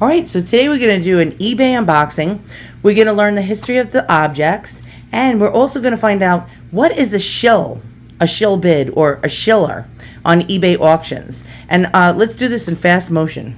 All right, so today we're going to do an eBay unboxing. We're going to learn the history of the objects, and we're also going to find out what is a shill bid, or a shiller on eBay auctions. And let's do this in fast motion.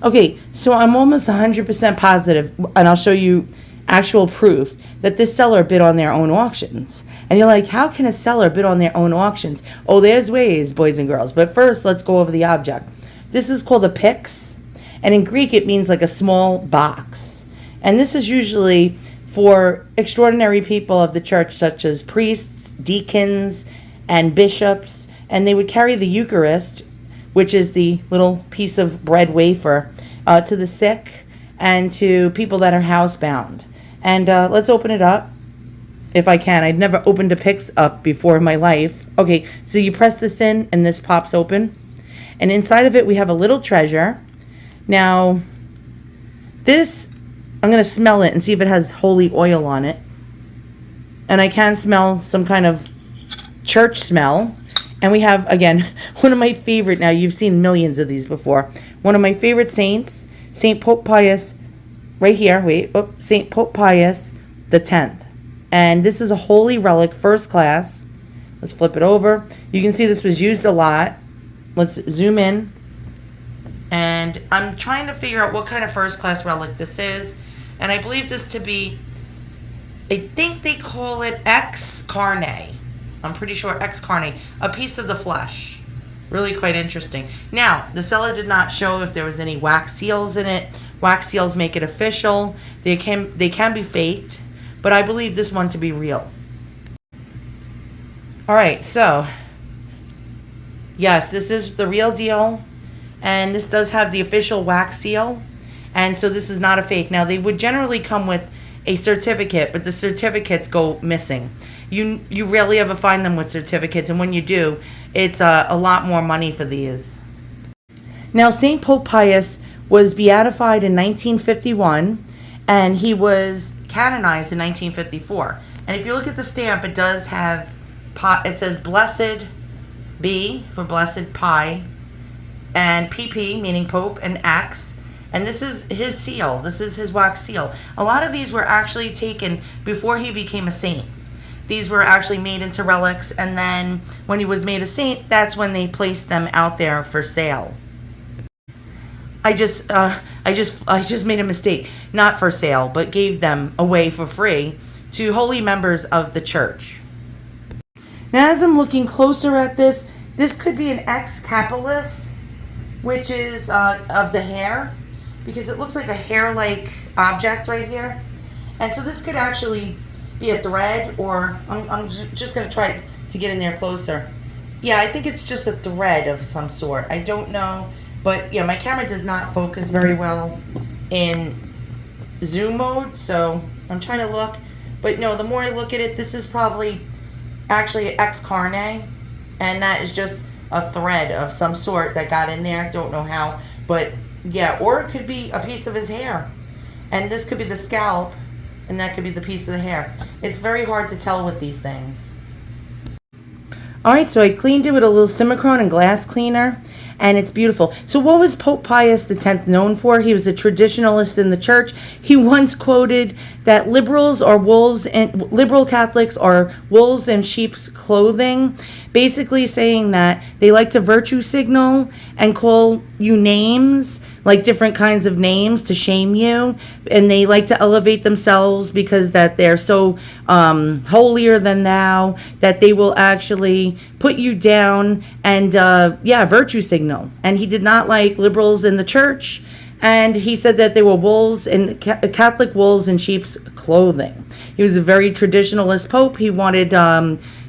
Okay, so I'm almost 100% positive, and I'll show you actual proof that this seller bid on their own auctions. And you're like, how can a seller bid on their own auctions? Oh, there's ways, boys and girls. But first, let's go over the object. This is called a pyx, and in Greek it means like a small box. And this is usually for extraordinary people of the church, such as priests, deacons, and bishops. And they would carry the Eucharist, which is the little piece of bread wafer, to the sick and to people that are housebound. And let's open it up, if I can. I'd never opened a pyx up before in my life. Okay, so you press this in, and this pops open. And inside of it, we have a little treasure. Now, this, I'm going to smell it and see if it has holy oil on it. And I can smell some kind of church smell. And we have, again, one of my favorite, now you've seen millions of these before, one of my favorite saints, St. Pope Pius, right here, St. Pope Pius the 10th. And this is a holy relic, first class. Let's flip it over. You can see this was used a lot. Let's zoom in. And I'm trying to figure out what kind of first class relic this is. And I believe this to be, I think they call it ex carne. I'm pretty sure ex carne, a piece of the flesh. Really quite interesting. Now, the seller did not show if there was any wax seals in it. Wax seals make it official. They can be faked, but I believe this one to be real. All right, so yes, this is the real deal, and this does have the official wax seal, and so this is not a fake. Now, they would generally come with a certificate, but the certificates go missing. You rarely ever find them with certificates, and when you do, it's a lot more money for these. Now, St. Pope Pius was beatified in 1951, and he was canonized in 1954. And if you look at the stamp, it does have, it says Blessed B for Blessed Pi, and PP, meaning Pope, and X. And this is his seal. This is his wax seal. A lot of these were actually taken before he became a saint. These were actually made into relics, and then when he was made a saint, that's when they placed them out there for sale. I just made a mistake. Not for sale, but gave them away for free to holy members of the church. Now, as I'm looking closer at this could be an ex capitis, which is of the hair, because it looks like a hair-like object right here. And so this could actually be a thread, or I'm just going to try to get in there closer. Yeah, I think it's just a thread of some sort. I don't know, but yeah, my camera does not focus very well in zoom mode, so I'm trying to look. But no, the more I look at it, this is probably actually ex carne, and that is just a thread of some sort that got in there. Don't know how, but yeah, or it could be a piece of his hair, and this could be the scalp, and that could be the piece of the hair. It's very hard to tell with these things. All right, so I cleaned it with a little Simicron and glass cleaner, and it's beautiful. So what was Pope Pius X known for? He was a traditionalist in the church. He once quoted that liberal Catholics are wolves in sheep's clothing, basically saying that they like to virtue signal and call you names, like different kinds of names to shame you, and they like to elevate themselves because that they're so holier than thou that they will actually put you down and virtue signal. And he did not like liberals in the church, and he said that they were wolves and Catholic wolves in sheep's clothing. He was a very traditionalist pope. He wanted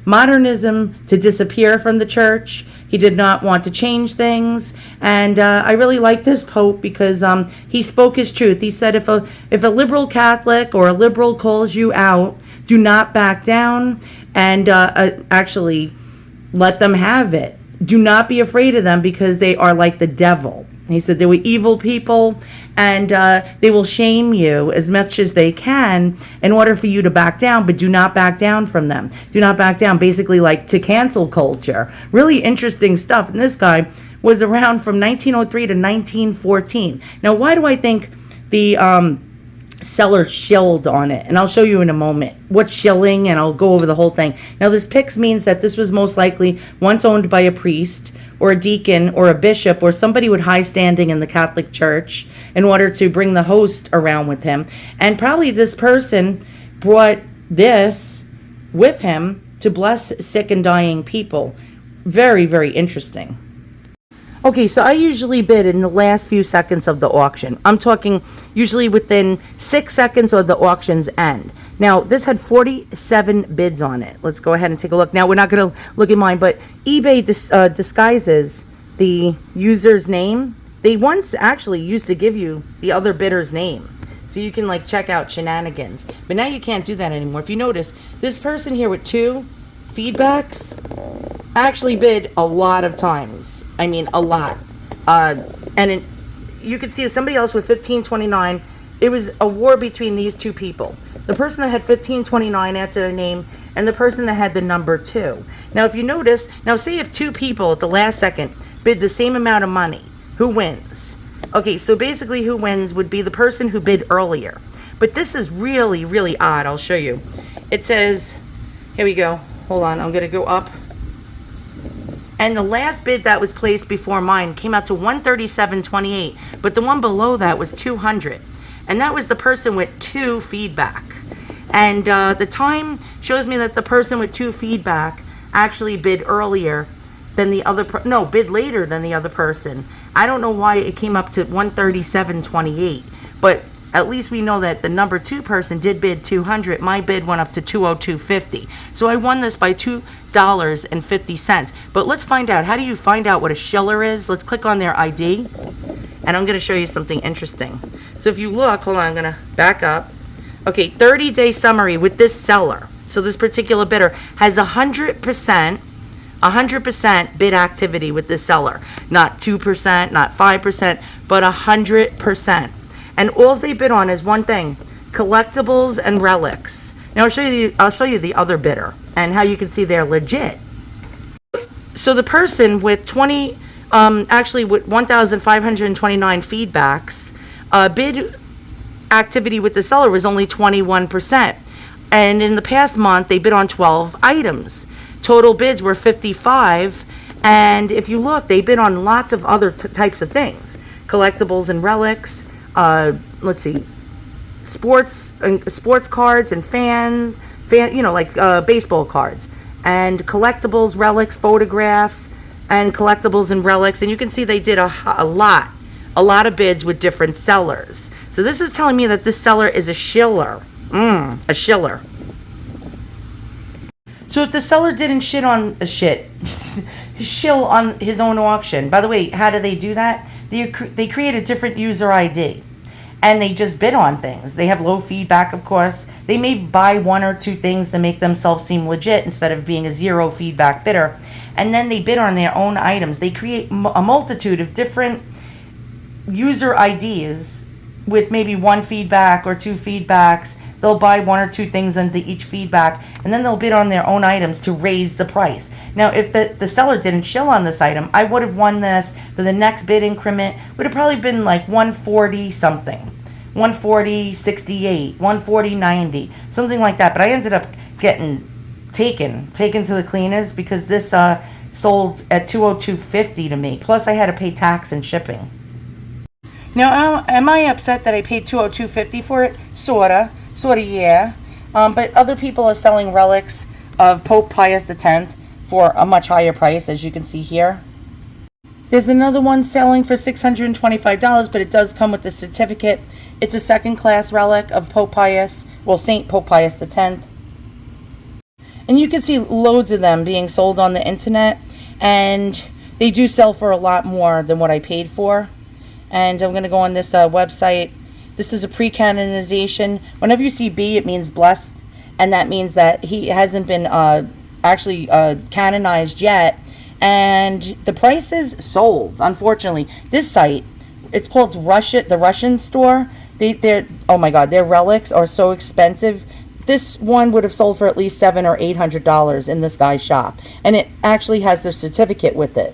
modernism to disappear from the church. He did not want to change things, and I really like this pope because he spoke his truth. He said, if a liberal Catholic or a liberal calls you out, do not back down, and actually let them have it. Do not be afraid of them, because they are like the devil. He said they were evil people, and they will shame you as much as they can in order for you to back down, but do not back down from them. Do not back down, basically like to cancel culture. Really interesting stuff. And this guy was around from 1903 to 1914. Now, why do I think the seller shilled on it? And I'll show you in a moment what's shilling, and I'll go over the whole thing. Now, this pix means that this was most likely once owned by a priest or a deacon or a bishop or somebody with high standing in the Catholic Church in order to bring the host around with him. And probably this person brought this with him to bless sick and dying people. Very, very interesting. Okay, so I usually bid in the last few seconds of the auction. I'm talking usually within 6 seconds of the auction's end. Now, this had 47 bids on it. Let's go ahead and take a look. Now, we're not going to look at mine, but eBay disguises the user's name. They once actually used to give you the other bidder's name, so you can like check out shenanigans. But now you can't do that anymore. If you notice, this person here with 2 feedbacks actually bid a lot of times. I mean, a lot. You could see somebody else with 1529. It was a war between these 2 people. The person that had 1529 after their name and the person that had the number 2. Now, if you notice, now say if 2 people at the last second bid the same amount of money, who wins? Okay, so basically who wins would be the person who bid earlier. But this is really, really odd. I'll show you. It says, here we go. Hold on, I'm going to go up. And the last bid that was placed before mine came out to 137.28, but the one below that was 200. And that was the person with 2 feedback. And the time shows me that the person with 2 feedback actually bid earlier than the other, bid later than the other person. I don't know why it came up to 137.28, but at least we know that the number 2 person did bid 200. My bid went up to 202.50. So I won this by $2.50. But let's find out. How do you find out what a shiller is? Let's click on their ID, and I'm going to show you something interesting. So if you look, hold on, I'm going to back up. Okay, 30-day summary with this seller. So this particular bidder has 100% bid activity with this seller. Not 2%, not 5%, but 100%. And all they bid on is one thing: collectibles and relics. Now I'll show you the other bidder and how you can see they're legit. So the person with with 1,529 feedbacks, bid activity with the seller was only 21%. And in the past month, they bid on 12 items. Total bids were 55. And if you look, they bid on lots of other types of things: collectibles and relics. Let's see, sports cards and baseball cards, and collectibles, relics, photographs, and collectibles and relics. And you can see they did a lot of bids with different sellers. So this is telling me that this seller is a shiller. A shiller. So if the seller didn't shill on his own auction. By the way, how do they do that? They create a different user ID, and they just bid on things. They have low feedback, of course. They may buy 1 or 2 things to make themselves seem legit instead of being a 0 feedback bidder. And then they bid on their own items. They create a multitude of different user IDs with maybe 1 feedback or 2 feedbacks. They'll buy 1 or 2 things into each feedback, and then they'll bid on their own items to raise the price. Now, if the seller didn't shill on this item, I would have won this for the next bid increment. Would have probably been like 140 something, 140.68, 140.90, something like that. But I ended up getting taken to the cleaners because this sold at 202.50 to me. Plus, I had to pay tax and shipping. Now, am I upset that I paid 202.50 for it? Sorta, yeah. But other people are selling relics of Pope Pius X for a much higher price, as you can see here. There's another one selling for $625, but it does come with the certificate. It's a second-class relic of Pope Pius, St. Pope Pius X. And you can see loads of them being sold on the internet, and they do sell for a lot more than what I paid for. And I'm going to go on this website. This is a pre-canonization. Whenever you see B, it means blessed, and that means that he hasn't been actually canonized yet. And the prices sold, unfortunately. This site, it's called the Russian store. They're oh my God, their relics are so expensive. This one would have sold for at least $700 or $800 in this guy's shop, and it actually has their certificate with it.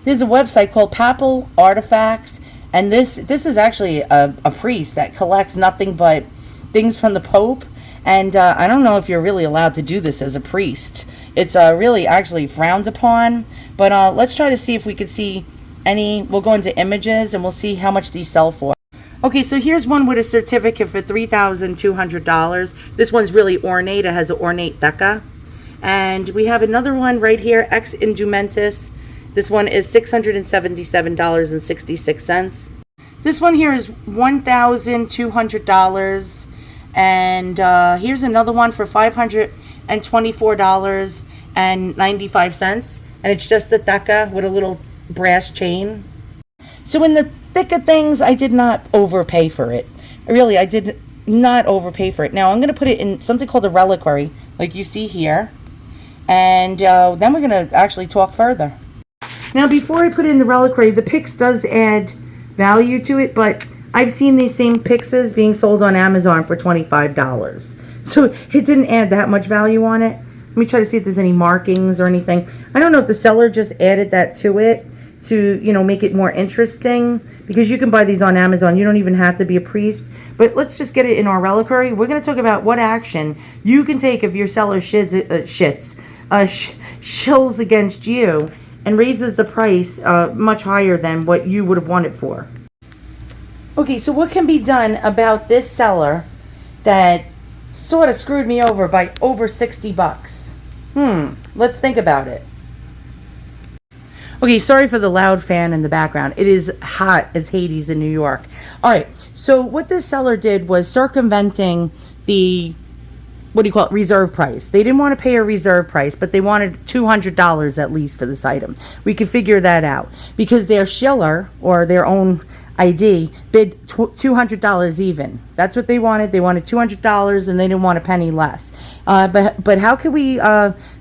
There's a website called Papal Artifacts, and this is actually a priest that collects nothing but things from the Pope. And I don't know if you're really allowed to do this as a priest. It's really actually frowned upon. But let's try to see if we could see any. We'll go into images and we'll see how much these sell for. Okay, so here's one with a certificate for $3,200. This one's really ornate. It has an ornate deca. And we have another one right here, Ex Indumentus. This one is $677.66. This one here is $1,200. And here's another one for $524.95. And it's just a deca with a little brass chain. So in the thick of things, I did not overpay for it. Really, I did not overpay for it. Now, I'm going to put it in something called a reliquary, like you see here. And then we're going to actually talk further. Now, before I put it in the reliquary, the Pix does add value to it, but I've seen these same Pixes being sold on Amazon for $25. So it didn't add that much value on it. Let me try to see if there's any markings or anything. I don't know if the seller just added that to it to, you know, make it more interesting, because you can buy these on Amazon. You don't even have to be a priest. But let's just get it in our reliquary. We're going to talk about what action you can take if your seller shills against you and raises the price much higher than what you would have wanted for. Okay, so what can be done about this seller that sort of screwed me over by over 60 bucks? Let's think about it. Okay, sorry for the loud fan in the background. It is hot as Hades in New York. All right, so what this seller did was circumventing the, what do you call it, reserve price. They didn't want to pay a reserve price, but they wanted $200 at least for this item. We could figure that out because their shiller, or their own ID, bid $200 even. That's what they wanted. They wanted $200 and they didn't want a penny less. But how could we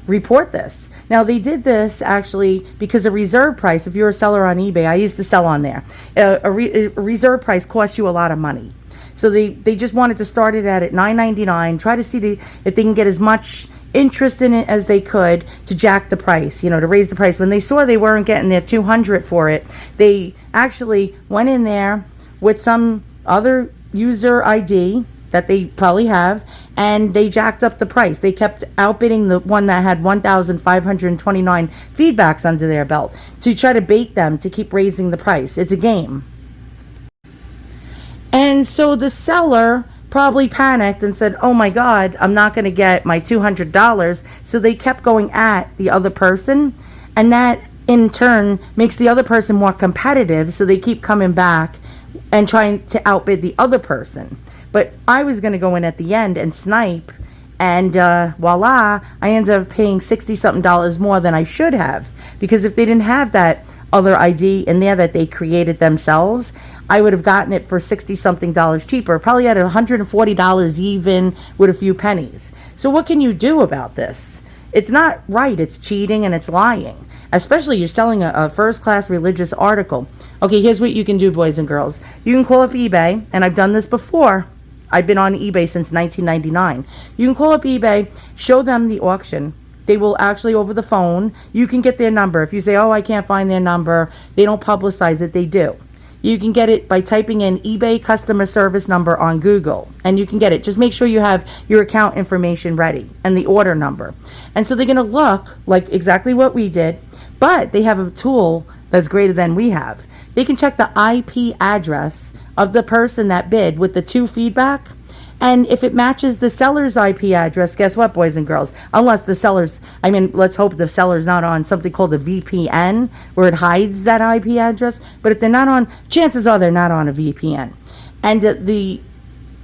report this? Now, they did this actually because a reserve price, if you're a seller on eBay, I used to sell on there, a reserve price costs you a lot of money. So they just wanted to start it at $9.99, try to see if they can get as much interest in it as they could to jack the price, to raise the price. When they saw they weren't getting their $200 for it, they actually went in there with some other user ID that they probably have, and they jacked up the price. They kept outbidding the one that had 1,529 feedbacks under their belt to try to bait them to keep raising the price. It's a game. And so the seller probably panicked and said, oh my God, I'm not going to get my $200. So they kept going at the other person, and that in turn makes the other person more competitive. So they keep coming back and trying to outbid the other person. But I was going to go in at the end and snipe, and voila, I ended up paying $60-something more than I should have, because if they didn't have that other ID in there that they created themselves, I would have gotten it for $60-something cheaper, probably at $140 even with a few pennies. So what can you do about this? It's not right. It's cheating and it's lying, especially you're selling a first-class religious article. Okay, here's what you can do, boys and girls. You can call up eBay, and I've done this before. I've been on eBay since 1999. You can call up eBay, show them the auction. They will actually, over the phone, you can get their number. If you say, oh, I can't find their number, they don't publicize it, they do. You can get it by typing in eBay customer service number on Google, and you can get it. Just make sure you have your account information ready and the order number. And so they're going to look like exactly what we did, but they have a tool that's greater than we have. They can check the IP address of the person that bid with the 2 feedback. And if it matches the seller's IP address, guess what, boys and girls? Unless the seller's, let's hope the seller's not on something called a VPN, where it hides that IP address. But if they're not on, chances are they're not on a VPN. And the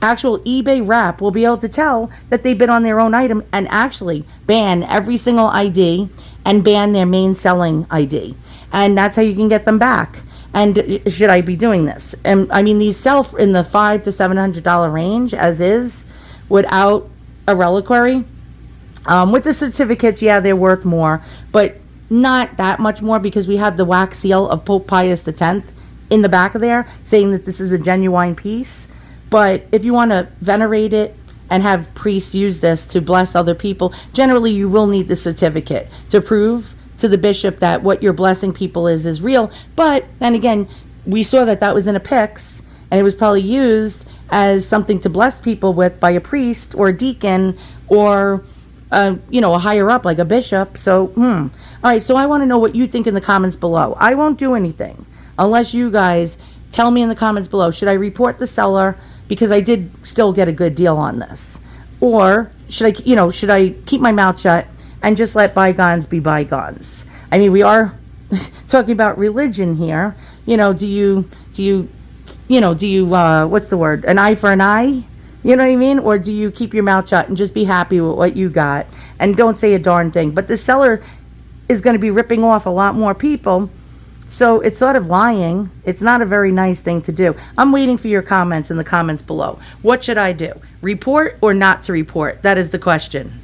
actual eBay rep will be able to tell that they bid on their own item and actually ban every single ID and ban their main selling ID. And that's how you can get them back. And should I be doing this? And these sell in the $500 to $700 range as is, without a reliquary. With the certificates, yeah, they're worth more, but not that much more, because we have the wax seal of Pope Pius X in the back of there, saying that this is a genuine piece. But if you want to venerate it and have priests use this to bless other people, generally you will need the certificate to prove to the bishop that what you're blessing people is real. But then again, we saw that that was in a pyx, and it was probably used as something to bless people with by a priest or a deacon or a higher up like a bishop. So all right, so I want to know what you think in the comments below. I won't do anything unless you guys tell me in the comments below, should I report the seller because I did still get a good deal on this, or should I keep my mouth shut and just let bygones be bygones? I mean, we are talking about religion here. Do you what's the word? An eye for an eye? You know what I mean? Or do you keep your mouth shut and just be happy with what you got and don't say a darn thing? But the seller is going to be ripping off a lot more people. So it's sort of lying. It's not a very nice thing to do. I'm waiting for your comments in the comments below. What should I do? Report or not to report? That is the question.